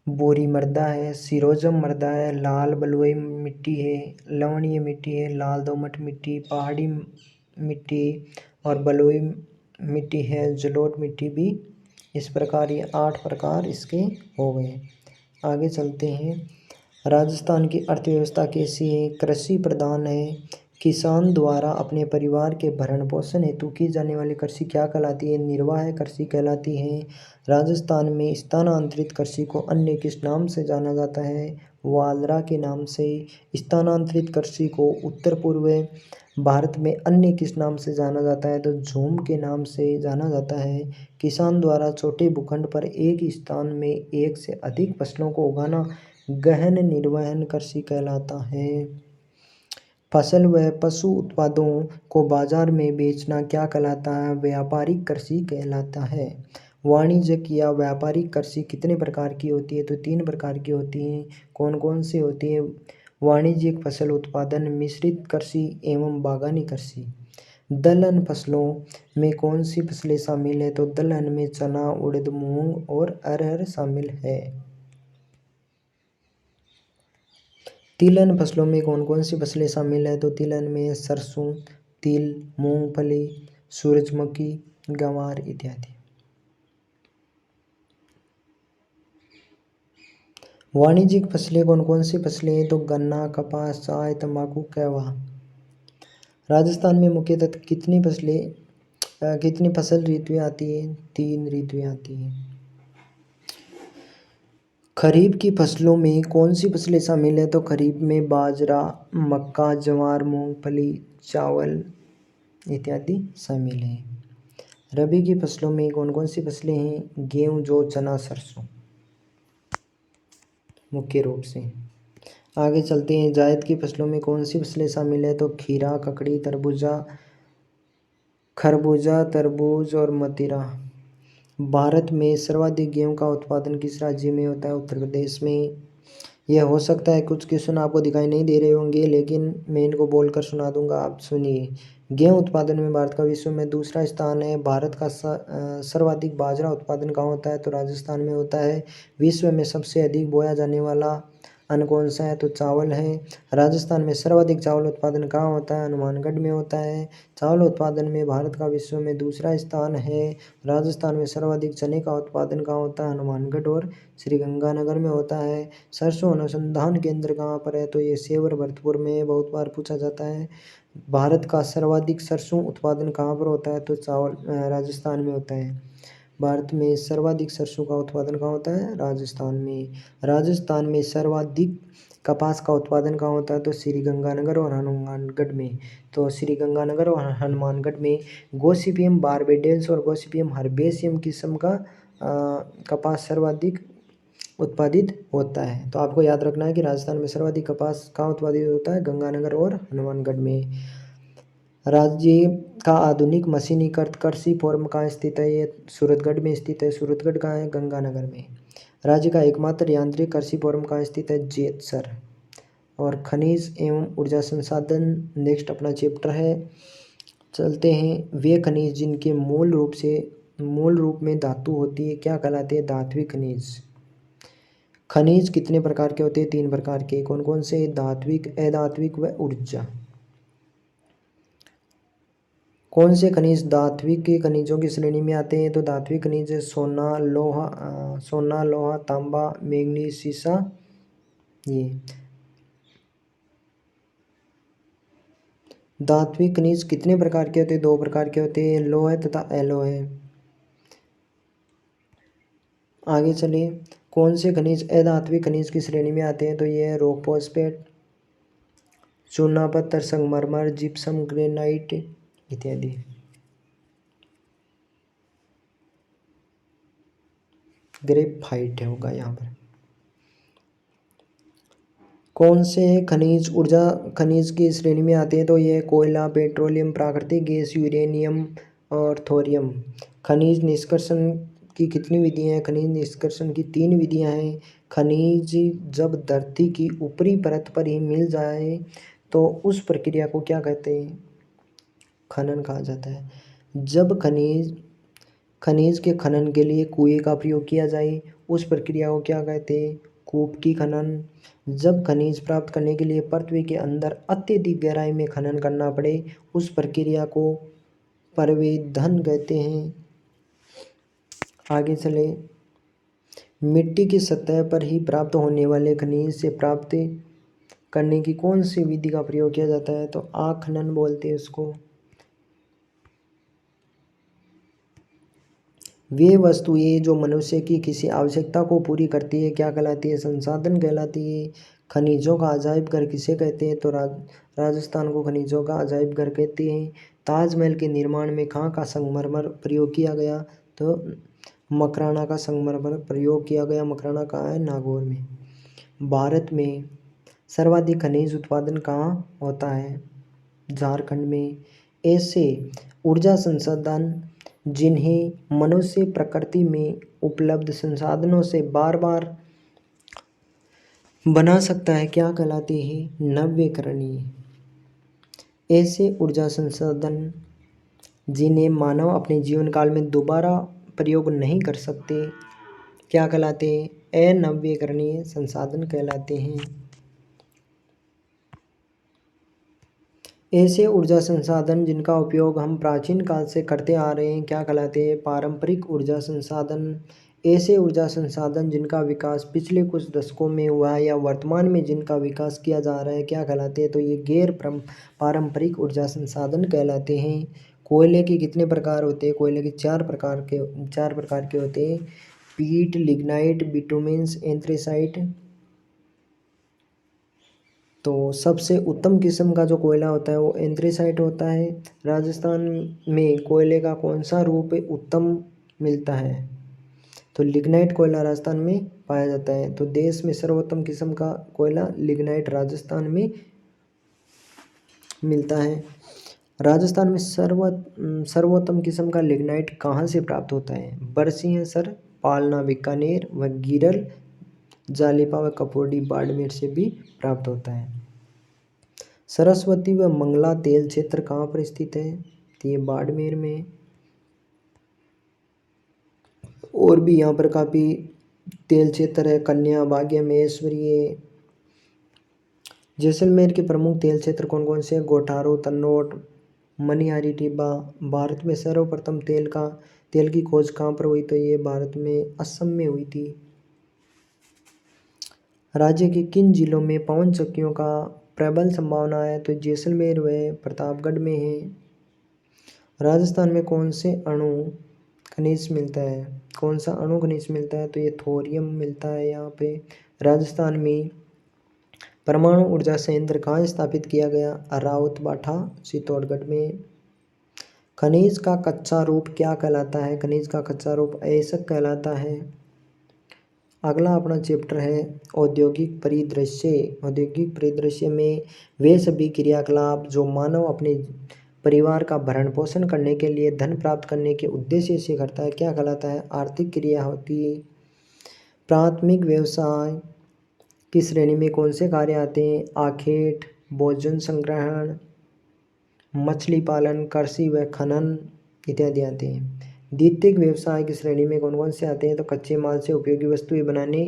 बोरी मृदा है, सिरोजम मृदा है, लाल बलुई मिट्टी है, लवणीय मिट्टी है, लाल दोमट मिट्टी, पहाड़ी मिट्टी और बलुई मिट्टी है, जलोढ़ मिट्टी भी। इस प्रकार ये 8 प्रकार इसके हो गए। आगे चलते हैं। राजस्थान की अर्थव्यवस्था कैसी है? कृषि प्रधान है। किसान द्वारा अपने परिवार के भरण पोषण हेतु की जाने वाली कृषि क्या कहलाती है? निर्वाह कृषि कहलाती है। राजस्थान में स्थानांतरित कृषि को अन्य किस नाम से जाना जाता है? वालरा के नाम से। स्थानांतरित कृषि को उत्तर पूर्व भारत में अन्य किस नाम से जाना जाता है? तो झूम के नाम से जाना जाता है। किसान द्वारा छोटे भूखंड पर एक स्थान में एक से अधिक फसलों को उगाना गहन निर्वहन कृषि कहलाता है। फसल व पशु उत्पादों को बाजार में बेचना क्या कहलाता है? व्यापारिक कृषि कहलाता है। वाणिज्यिक या व्यापारिक कृषि कितने प्रकार की होती है? तो 3 प्रकार की होती हैं। कौन कौन सी होती है? वाणिज्यिक फसल उत्पादन, मिश्रित कृषि एवं बागवानी कृषि। दलहन फसलों में कौन सी फसलें शामिल है? तो दलहन में चना, उड़द, मूंग और अरहर शामिल है। तिलहन फसलों में कौन कौन सी फसलें शामिल है? तो तिलहन में सरसों, तिल, मूंगफली, सूरजमुखी, गंवार इत्यादि। वाणिज्यिक फसलें कौन कौन सी फसलें हैं? तो गन्ना, कपास, चाय, तंबाकू, कहवा। राजस्थान में मुख्यतः कितनी फसल ऋतुएं आती हैं? 3 ऋतुएं आती हैं। खरीफ की फसलों में कौन सी फसलें शामिल है? तो खरीफ में बाजरा, मक्का, ज्वार, मूंगफली, चावल इत्यादि शामिल हैं। रबी की फसलों में कौन कौन सी फसलें हैं? गेहूँ, जौ, चना, सरसों मुख्य रूप से। आगे चलते हैं। जायद की फसलों में कौन सी फसलें शामिल है? तो खीरा, ककड़ी, खरबूजा, तरबूज और मदिरा। भारत में सर्वाधिक गेहूं का उत्पादन किस राज्य में होता है? उत्तर प्रदेश में। यह हो सकता है कुछ क्वेश्चन आपको दिखाई नहीं दे रहे होंगे, लेकिन मैं इनको बोलकर सुना दूंगा, आप सुनिए। गेहूं उत्पादन में भारत का विश्व में दूसरा स्थान है। भारत का सर्वाधिक बाजरा उत्पादन कहाँ होता है? तो राजस्थान में होता है। विश्व में सबसे अधिक बोया जाने वाला अन्न कौन सा है? तो चावल है। राजस्थान में सर्वाधिक चावल उत्पादन कहाँ होता है? हनुमानगढ़ में होता है। चावल उत्पादन में भारत का विश्व में दूसरा स्थान है। राजस्थान में सर्वाधिक चने का उत्पादन कहाँ होता है? हनुमानगढ़ और श्रीगंगानगर में होता है। सरसों अनुसंधान केंद्र कहाँ पर है? तो ये सेवर भरतपुर में बहुत बार पूछा जाता है। भारत का सर्वाधिक सरसों उत्पादन कहाँ पर होता है? तो राजस्थान में होता है। भारत में सर्वाधिक सरसों का उत्पादन कहाँ होता है? राजस्थान में। राजस्थान में सर्वाधिक कपास का उत्पादन कहाँ होता है? तो श्रीगंगानगर और हनुमानगढ़ में। तो श्रीगंगानगर और हनुमानगढ़ में गोसिपियम बारबेडेंस और गोसिपियम हर्बेशियम किस्म का कपास सर्वाधिक उत्पादित होता है। तो आपको याद रखना है कि राजस्थान में सर्वाधिक कपास कहाँ उत्पादित होता है? गंगानगर और हनुमानगढ़ में। राज्य का आधुनिक मशीनीकृत कृषि फॉर्म कहाँ स्थित है? ये सूरतगढ़ में स्थित है। सूरतगढ़ कहाँ है? गंगानगर में। राज्य का एकमात्र यांत्रिक कृषि फॉर्म कहाँ स्थित है? जेतसर। और खनिज एवं ऊर्जा संसाधन नेक्स्ट अपना चैप्टर है। चलते हैं। वे खनिज जिनके मूल रूप में धातु होती है क्या कहलाते हैं? धात्विक खनिज। खनिज कितने प्रकार के होते हैं? 3 प्रकार के। कौन कौन से? धात्विक, अधात्विक व ऊर्जा। कौन से खनिज धात्विक के खनिजों की श्रेणी में आते हैं? तो धात्विक खनिज सोना, लोहा, तांबा, मैंगनीज, सीसा। ये धात्विक खनिज कितने प्रकार के होते हैं? 2 प्रकार के होते हैं, लौह तथा अलोह। आगे चलिए। कौन से खनिज अधात्विक खनिज की श्रेणी में आते हैं? तो ये है रॉक फॉस्फेट, चूना पत्थर, संगमरमर, जिप्सम, ग्रेनाइट इत्यादि। ग्रेफाइट होगा यहाँ पर। कौन से खनिज ऊर्जा खनिज की श्रेणी में आते हैं? तो ये कोयला, पेट्रोलियम, प्राकृतिक गैस, यूरेनियम और थोरियम। खनिज निष्कर्षण की कितनी विधियाँ हैं? खनिज निष्कर्षण की 3 विधियाँ हैं। खनिज जब धरती की ऊपरी परत पर ही मिल जाए तो उस प्रक्रिया को क्या कहते हैं? खनन कहा जाता है। जब खनिज के खनन के लिए कुएं का प्रयोग किया जाए उस प्रक्रिया को क्या कहते हैं? कूप की खनन। जब खनिज प्राप्त करने के लिए पृथ्वी के अंदर अत्यधिक गहराई में खनन करना पड़े उस प्रक्रिया को प्रवेदन कहते हैं। आगे चले, मिट्टी की सतह पर ही प्राप्त होने वाले खनिज से प्राप्त करने की कौन सी विधि का प्रयोग किया जाता है? तो आखनन बोलते हैं उसको। वे वस्तुएं जो मनुष्य की किसी आवश्यकता को पूरी करती है क्या कहलाती है? संसाधन कहलाती है। खनिजों का अजायब घर किसे कहते हैं? तो राजस्थान को खनिजों का अजायब घर कहते हैं। ताजमहल के निर्माण में कहाँ का संगमरमर प्रयोग किया गया? तो मकराना का संगमरमर प्रयोग किया गया। मकराना कहाँ है? नागौर में। भारत में सर्वाधिक खनिज उत्पादन कहाँ होता है? झारखंड में। ऐसे ऊर्जा संसाधन जिन्हें मनुष्य प्रकृति में उपलब्ध संसाधनों से बार बार बना सकता है क्या कहलाते हैं? नवीकरणीय। ऐसे ऊर्जा संसाधन जिन्हें मानव अपने जीवन काल में दोबारा प्रयोग नहीं कर सकते क्या कहलाते हैं? अनवीकरणीय संसाधन कहलाते हैं। ऐसे ऊर्जा संसाधन जिनका उपयोग हम प्राचीन काल से करते आ रहे हैं क्या कहलाते हैं? पारंपरिक ऊर्जा संसाधन। ऐसे ऊर्जा संसाधन जिनका विकास पिछले कुछ दशकों में हुआ है या वर्तमान में जिनका विकास किया जा रहा है क्या कहलाते हैं? तो ये गैर पारंपरिक ऊर्जा संसाधन कहलाते हैं। कोयले के कितने प्रकार होते हैं? कोयले के 4 प्रकार के होते हैं। पीट, लिग्नाइट, बिटुमेन्स, एंथ्रेसाइट। तो सबसे उत्तम किस्म का जो कोयला होता है वो एंथ्रेसाइट होता है। राजस्थान में कोयले का कौन सा रूप उत्तम मिलता है? तो लिग्नाइट कोयला राजस्थान में पाया जाता है। तो देश में सर्वोत्तम किस्म का कोयला लिग्नाइट राजस्थान में मिलता है। राजस्थान में सर्वोत्तम किस्म का लिग्नाइट कहाँ से प्राप्त होता है? बरसिंहसर, पालना, बीकानेर व गिरल, जालिपा व कपौड़ी बाड़मेर से भी प्राप्त होता है। सरस्वती व मंगला तेल क्षेत्र कहाँ पर स्थित है? तो ये बाड़मेर में। और भी यहाँ पर काफ़ी तेल क्षेत्र है, कन्या, भाग्य, महेश्वरी। जैसलमेर के प्रमुख तेल क्षेत्र कौन कौन से हैं? गोठारो, तन्नोट, मनिहारी, टिब्बा। भारत में सर्वप्रथम तेल की खोज कहाँ पर हुई? तो ये भारत में असम में हुई थी। राज्य के किन जिलों में पवन चक्कियों का प्रबल संभावना है? तो जैसलमेर व प्रतापगढ़ में है। राजस्थान में कौन से अणु खनिज मिलता है? कौन सा अणु खनिज मिलता है? तो ये थोरियम मिलता है यहाँ पे। राजस्थान में परमाणु ऊर्जा संयंत्र कहाँ स्थापित किया गया? रावतबाठा, चित्तौड़गढ़ में। खनिज का कच्चा रूप क्या कहलाता है? खनिज का कच्चा रूप अयस्क कहलाता है। अगला अपना चैप्टर है औद्योगिक परिदृश्य। औद्योगिक परिदृश्य में वे सभी क्रियाकलाप जो मानव अपने परिवार का भरण पोषण करने के लिए धन प्राप्त करने के उद्देश्य से करता है क्या कहलाता है? आर्थिक क्रिया होती है। प्राथमिक व्यवसाय की श्रेणी में कौन से कार्य आते हैं? आखेट, भोजन संग्रहण, मछली पालन, कृषि व खनन इत्यादि आते हैं। द्वितीयक व्यवसाय की श्रेणी में कौन कौन से आते हैं? तो कच्चे माल से उपयोगी वस्तुएं बनाने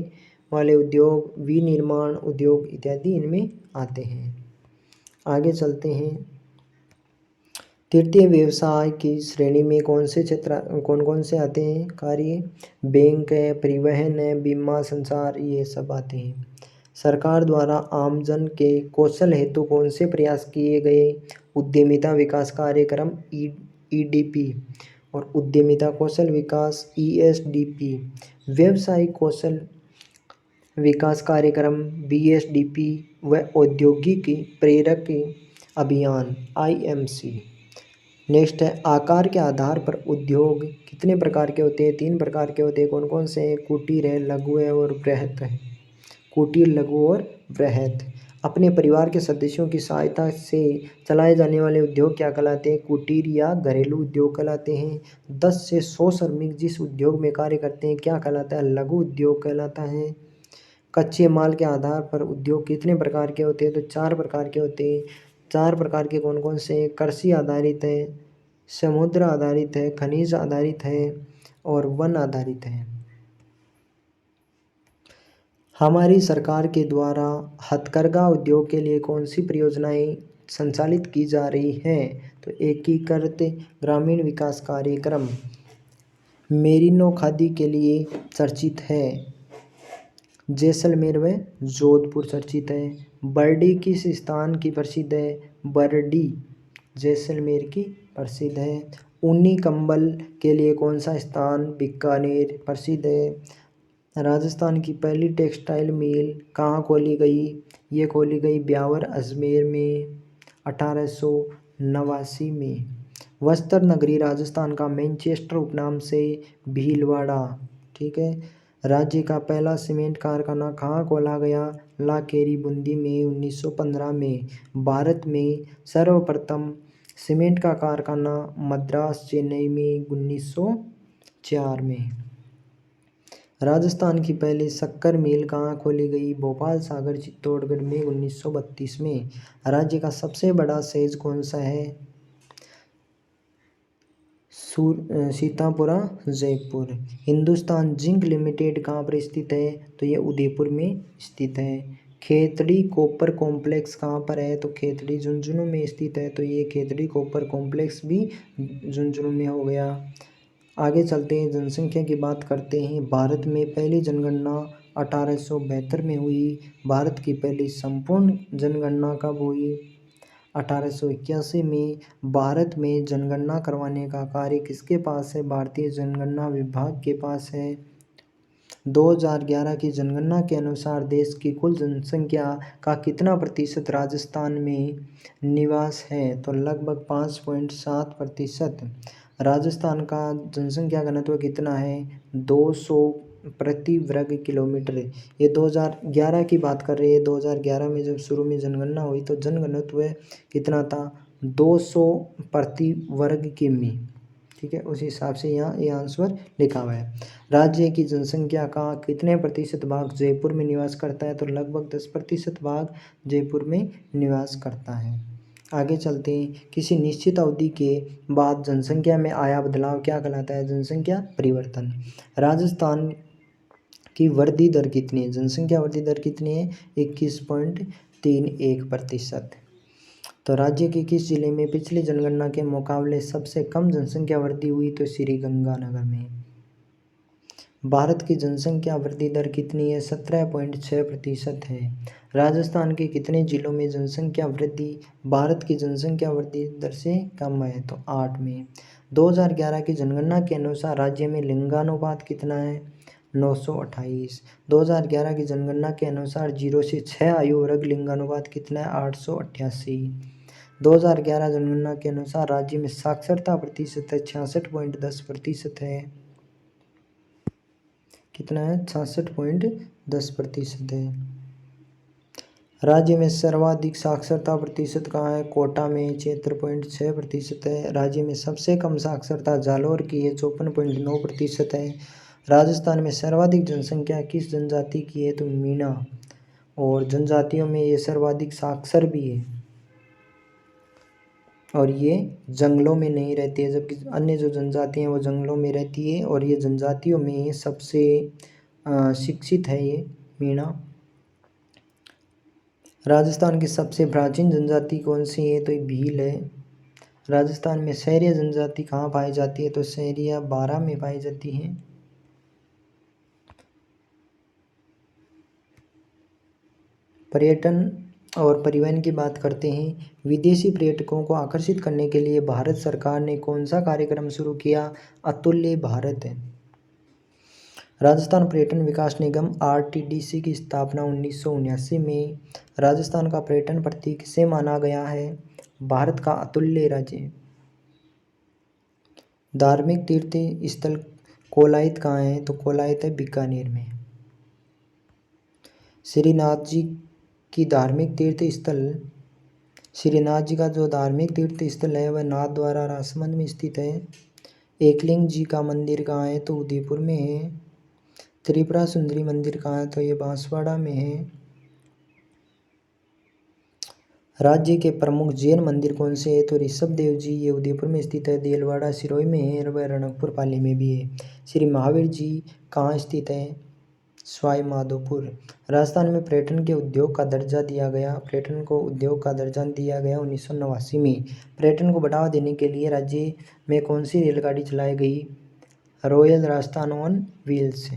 वाले उद्योग, विनिर्माण उद्योग इत्यादि इनमें आते हैं। आगे चलते हैं। तृतीय व्यवसाय की श्रेणी में कौन कौन से आते हैं कार्य? बैंक है, परिवहन है, बीमा, संचार, ये सब आते हैं। सरकार द्वारा आमजन के कौशल हेतु कौन से प्रयास किए गए? उद्यमिता विकास कार्यक्रम EDP और उद्यमिता कौशल विकास ESDP। व्यावसायिक कौशल विकास कार्यक्रम BSDP व औद्योगिक प्रेरक अभियान IMC। नेक्स्ट है आकार के आधार पर उद्योग कितने प्रकार के होते हैं? 3 प्रकार के होते हैं। कौन कौन से हैं? कुटीर है, लघु है और बृहत है। कुटीर, लघु और बृहत। अपने परिवार के सदस्यों की सहायता से चलाए जाने वाले उद्योग क्या कहलाते हैं? कुटीर या घरेलू उद्योग कहलाते हैं। 10 से 100 श्रमिक जिस उद्योग में कार्य करते हैं क्या कहलाता है? लघु उद्योग कहलाता है। कच्चे माल के आधार पर उद्योग कितने प्रकार के होते हैं? तो 4 प्रकार के होते हैं। 4 प्रकार के कौन कौन से? कृषि आधारित है, समुद्र आधारित है, खनिज आधारित है और वन आधारित है। हमारी सरकार के द्वारा हथकरघा उद्योग के लिए कौन सी परियोजनाएं संचालित की जा रही हैं? तो एकीकृत ग्रामीण विकास कार्यक्रम मेरिनो खादी के लिए चर्चित है। जैसलमेर व जोधपुर चर्चित है। बर्डी किस स्थान की प्रसिद्ध है? बर्डी जैसलमेर की प्रसिद्ध है। ऊनी कंबल के लिए कौन सा स्थान बीकानेर प्रसिद्ध है? राजस्थान की पहली टेक्सटाइल मिल कहाँ खोली गई? ये खोली गई ब्यावर अजमेर में 1889 में। वस्त्र नगरी राजस्थान का मैनचेस्टर उपनाम से भीलवाड़ा, ठीक है। राज्य का पहला सीमेंट कारखाना कहाँ खोला गया? लाकेरी बूंदी में 1915 में। भारत में सर्वप्रथम सीमेंट का कारखाना मद्रास चेन्नई में 1904 में। राजस्थान की पहली शक्कर मिल कहाँ खोली गई? भोपाल सागर चित्तौड़गढ़ में 1932 में। राज्य का सबसे बड़ा शहर कौन सा है? सीतापुरा जयपुर। हिंदुस्तान जिंक लिमिटेड कहाँ पर स्थित है? तो ये उदयपुर में स्थित है। खेतड़ी कॉपर कॉम्प्लेक्स कहाँ पर है? तो खेतड़ी झुंझुनू में स्थित है। तो ये खेतड़ी कॉपर कॉम्प्लेक्स भी झुंझुनू में हो गया। आगे चलते हैं, जनसंख्या की बात करते हैं। भारत में पहली जनगणना 1872 में हुई। भारत की पहली संपूर्ण जनगणना कब हुई? 1881 में। भारत में जनगणना करवाने का कार्य किसके पास है? भारतीय जनगणना विभाग के पास है। 2011 की जनगणना के अनुसार देश की कुल जनसंख्या का कितना प्रतिशत राजस्थान में निवास है? तो लगभग 5.7%। राजस्थान का जनसंख्या घनत्व कितना है? 200 प्रति वर्ग किलोमीटर। ये 2011 की बात कर रहे हैं। 2011 में जब शुरू में जनगणना हुई तो जनघनत्व कितना था? 200 प्रति वर्ग किमी, ठीक है। उस हिसाब से यहाँ ये आंसर लिखा हुआ है। राज्य की जनसंख्या का कितने प्रतिशत भाग जयपुर में निवास करता है? तो लगभग 10% भाग जयपुर में निवास करता है। आगे चलते हैं, किसी निश्चित अवधि के बाद जनसंख्या में आया बदलाव क्या कहलाता है? जनसंख्या परिवर्तन। राजस्थान की वृद्धि दर कितनी है? जनसंख्या वृद्धि दर कितनी है? 21.31%। तो राज्य के किस जिले में पिछली जनगणना के मुकाबले सबसे कम जनसंख्या वृद्धि हुई? तो श्रीगंगानगर में। भारत की जनसंख्या वृद्धि दर कितनी है? 17.6% है। राजस्थान के कितने जिलों में जनसंख्या वृद्धि भारत की जनसंख्या वृद्धि दर से कम है? तो 8 में। 2011 की जनगणना के अनुसार राज्य में लिंगानुपात कितना है? 928। 2011 की जनगणना के अनुसार 0 से 6 आयु वर्ग लिंगानुपात कितना है? 888। 2011 जनगणना के अनुसार राज्य में साक्षरता प्रतिशत है 66.10% है। कितना है? 66.10% है। राज्य में सर्वाधिक साक्षरता प्रतिशत कहाँ है? कोटा में 76.6% है। राज्य में सबसे कम साक्षरता जालौर की है, 54.9% है। राजस्थान में सर्वाधिक जनसंख्या किस जनजाति की है? तो मीणा। और जनजातियों में ये सर्वाधिक साक्षर भी है और ये जंगलों में नहीं रहती है, जबकि अन्य जो जनजाति हैं वो जंगलों में रहती है। और ये जनजातियों में सबसे शिक्षित है ये मीणा। राजस्थान की सबसे प्राचीन जनजाति कौन सी है? तो ये भील है। राजस्थान में शहरिया जनजाति कहाँ पाई जाती है? तो शहरिया बारां में पाई जाती है। पर्यटन और परिवहन की बात करते हैं। विदेशी पर्यटकों को आकर्षित करने के लिए भारत सरकार ने कौन सा कार्यक्रम शुरू किया? अतुल्य भारत है। राजस्थान पर्यटन विकास निगम आरटीडीसी की स्थापना 1979 में। राजस्थान का पर्यटन प्रतीक किसे माना गया है? भारत का अतुल्य राज्य। धार्मिक तीर्थ स्थल कोलायत कहाँ है? तो कोलायत है बीकानेर में। श्रीनाथ जी कि धार्मिक तीर्थ स्थल श्रीनाथ जी का जो धार्मिक तीर्थ स्थल है वह नाथद्वारा राजसमंद में स्थित है। एकलिंग जी का मंदिर कहाँ है तो उदयपुर में है। त्रिपुरा सुंदरी मंदिर कहाँ है तो ये बांसवाड़ा में है। राज्य के प्रमुख जैन मंदिर कौन से है तो ऋषभ देव जी, ये उदयपुर में स्थित है। देलवाड़ा सिरोही में है और वह रणकपुर पाली में भी है। श्री महावीर जी कहाँ स्थित है, सवाई माधोपुर। राजस्थान में पर्यटन के उद्योग का दर्जा दिया गया, पर्यटन को उद्योग का दर्जा दिया गया 1989 में। पर्यटन को बढ़ावा देने के लिए राज्य में कौन सी रेलगाड़ी चलाई गई, रॉयल राजस्थान ऑन व्हील्स।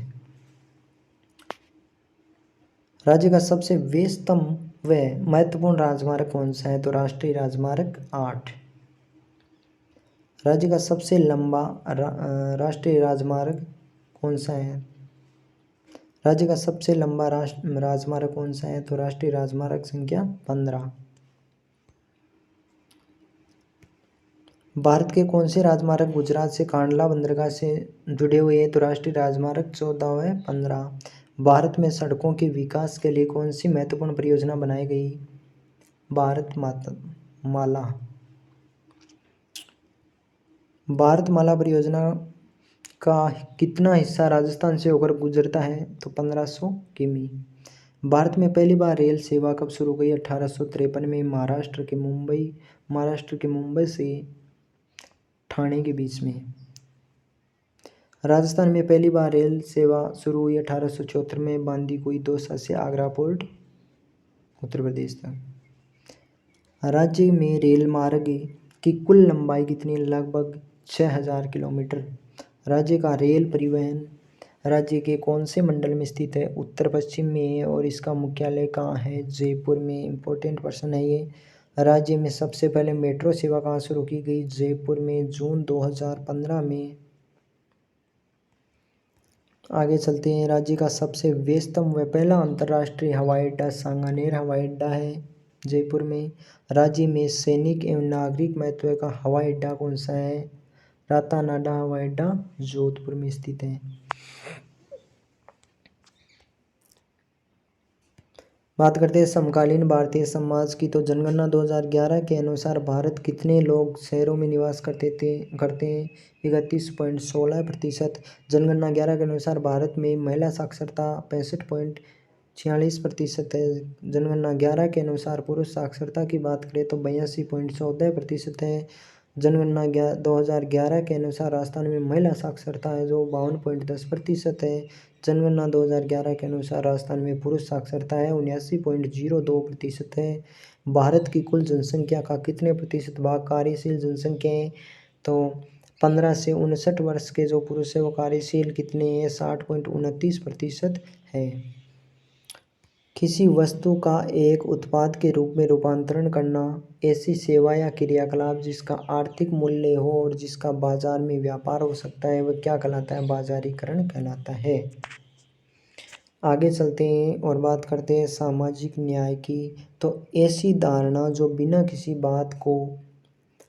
राज्य का सबसे व्यस्तम व महत्वपूर्ण राजमार्ग कौन सा है तो राष्ट्रीय राजमार्ग 8। राज्य का सबसे लंबा राष्ट्रीय राजमार्ग कौन सा है, राज्य का सबसे लंबा राजमार्ग कौन सा है तो राष्ट्रीय राजमार्ग संख्या 15। भारत के कौन से राजमार्ग गुजरात से कांडला बंदरगाह से जुड़े हुए हैं तो राष्ट्रीय राजमार्ग 14 व 15। भारत में सड़कों के विकास के लिए कौन सी महत्वपूर्ण परियोजना बनाई गई, भारत माला। भारत माला परियोजना का कितना हिस्सा राजस्थान से होकर गुजरता है तो 1500 किमी। भारत में पहली बार रेल सेवा कब शुरू हुई, 1853 में महाराष्ट्र के मुंबई से ठाणे के बीच में। राजस्थान में पहली बार रेल सेवा शुरू हुई 1874 में बांदीकुई दौसा से आगरा पोर्ट उत्तर प्रदेश तक। राज्य में रेल मार्ग की कुल लंबाई कितनी, लगभग 6000 किलोमीटर। राज्य का रेल परिवहन राज्य के कौन से मंडल में स्थित है, उत्तर पश्चिम में है और इसका मुख्यालय कहाँ है, जयपुर में। इम्पोर्टेंट प्रश्न है ये। राज्य में सबसे पहले मेट्रो सेवा कहाँ शुरू की गई, जयपुर में, जून 2015 में। आगे चलते हैं। राज्य का सबसे व्यस्तम व पहला अंतर्राष्ट्रीय हवाई अड्डा सांगानेर हवाई अड्डा है, जयपुर में। राज्य में सैनिक एवं नागरिक महत्व का हवाई अड्डा कौन सा है, रातानाडा हवाई अड्डा जोधपुर में स्थित है। बात करते हैं समकालीन भारतीय समाज की तो जनगणना 2011 के अनुसार भारत कितने लोग शहरों में निवास करते हैं 31.16%। जनगणना 11 के अनुसार भारत में महिला साक्षरता 65.46% है। जनगणना 11 के अनुसार पुरुष साक्षरता की बात करें तो 82.14% है। जनगणना 2011 के अनुसार राजस्थान में महिला साक्षरता है जो 52.10% है। जनगणना 2011 के अनुसार राजस्थान में पुरुष साक्षरता है 79.02% है। भारत की कुल जनसंख्या का कितने प्रतिशत भाग कार्यशील जनसंख्या है तो 15 से 59 वर्ष के जो पुरुष है वो कार्यशील कितने हैं, 60.29% है। किसी वस्तु का एक उत्पाद के रूप में रूपांतरण करना ऐसी सेवा या क्रियाकलाप जिसका आर्थिक मूल्य हो और जिसका बाजार में व्यापार हो सकता है वह क्या कहलाता है, बाजारीकरण कहलाता है। आगे चलते हैं और बात करते हैं सामाजिक न्याय की। तो ऐसी धारणा जो बिना किसी बात को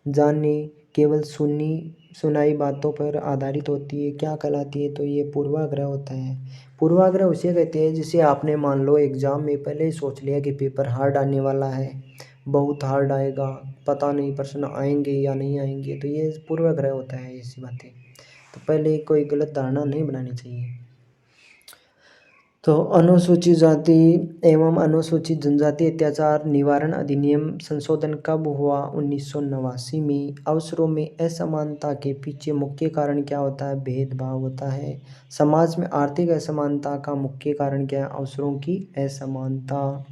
जाने केवल सुनाई बातों पर आधारित होती है क्या कहलाती है तो ये पूर्वाग्रह होता है। पूर्वाग्रह उसे कहते हैं जिसे आपने मान लो एग्जाम में पहले ही सोच लिया कि पेपर हार्ड आने वाला है, बहुत हार्ड आएगा, पता नहीं प्रश्न आएंगे या नहीं आएंगे, तो ये पूर्वाग्रह होता है। ऐसी बातें तो पहले कोई गलत धारणा नहीं बनानी चाहिए। तो अनुसूचित जाति एवं अनुसूचित जनजाति अत्याचार निवारण अधिनियम संशोधन कब हुआ, 1989 में। अवसरों में असमानता के पीछे मुख्य कारण क्या होता है, भेदभाव होता है। समाज में आर्थिक असमानता का मुख्य कारण क्या है, अवसरों की असमानता।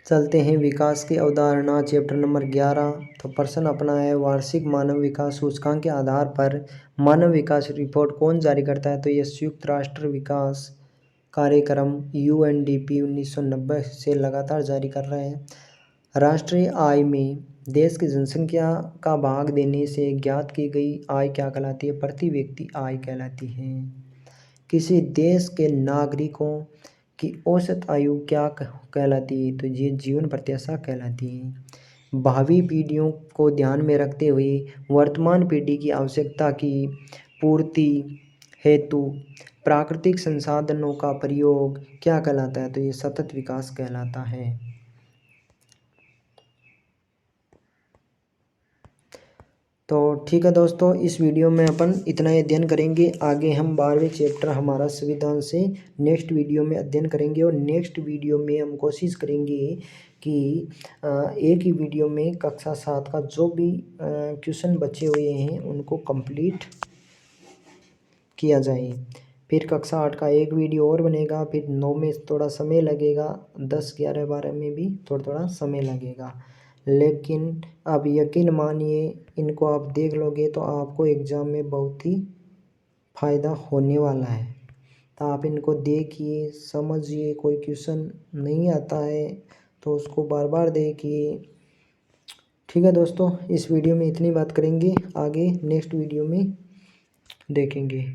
चलते हैं विकास की अवधारणा चैप्टर नंबर 11। तो प्रश्न अपना है वार्षिक मानव विकास सूचकांक के आधार पर मानव विकास रिपोर्ट कौन जारी करता है तो यह संयुक्त राष्ट्र विकास कार्यक्रम UNDP 1990 से लगातार जारी कर रहे हैं। राष्ट्रीय आय में देश की जनसंख्या का भाग देने से ज्ञात की गई आय क्या कहलाती है, प्रति व्यक्ति आय कहलाती है। किसी देश के नागरिकों की औसत आयु क्या कहलाती है तो ये जीवन प्रत्याशा कहलाती है। भावी पीढ़ियों को ध्यान में रखते हुए वर्तमान पीढ़ी की आवश्यकता की पूर्ति हेतु प्राकृतिक संसाधनों का प्रयोग क्या कहलाता है? तो ये सतत विकास कहलाता है। तो ठीक है दोस्तों, इस वीडियो में अपन इतना ही अध्ययन करेंगे। आगे हम 12वें चैप्टर हमारा संविधान से नेक्स्ट वीडियो में अध्ययन करेंगे, और नेक्स्ट वीडियो में हम कोशिश करेंगे कि एक ही वीडियो में कक्षा 7 का जो भी क्वेश्चन बचे हुए हैं उनको कंप्लीट किया जाए। फिर कक्षा 8 का एक वीडियो और बनेगा, फिर 9 में थोड़ा समय लगेगा, 10, 11, 12 में भी थोड़ा थोड़ा समय लगेगा। लेकिन आप यकीन मानिए, इनको आप देख लोगे तो आपको एग्ज़ाम में बहुत ही फ़ायदा होने वाला है। तो आप इनको देखिए, समझिए। कोई क्वेश्चन नहीं आता है तो उसको बार बार देखिए। ठीक है दोस्तों, इस वीडियो में इतनी बात करेंगे, आगे नेक्स्ट वीडियो में देखेंगे।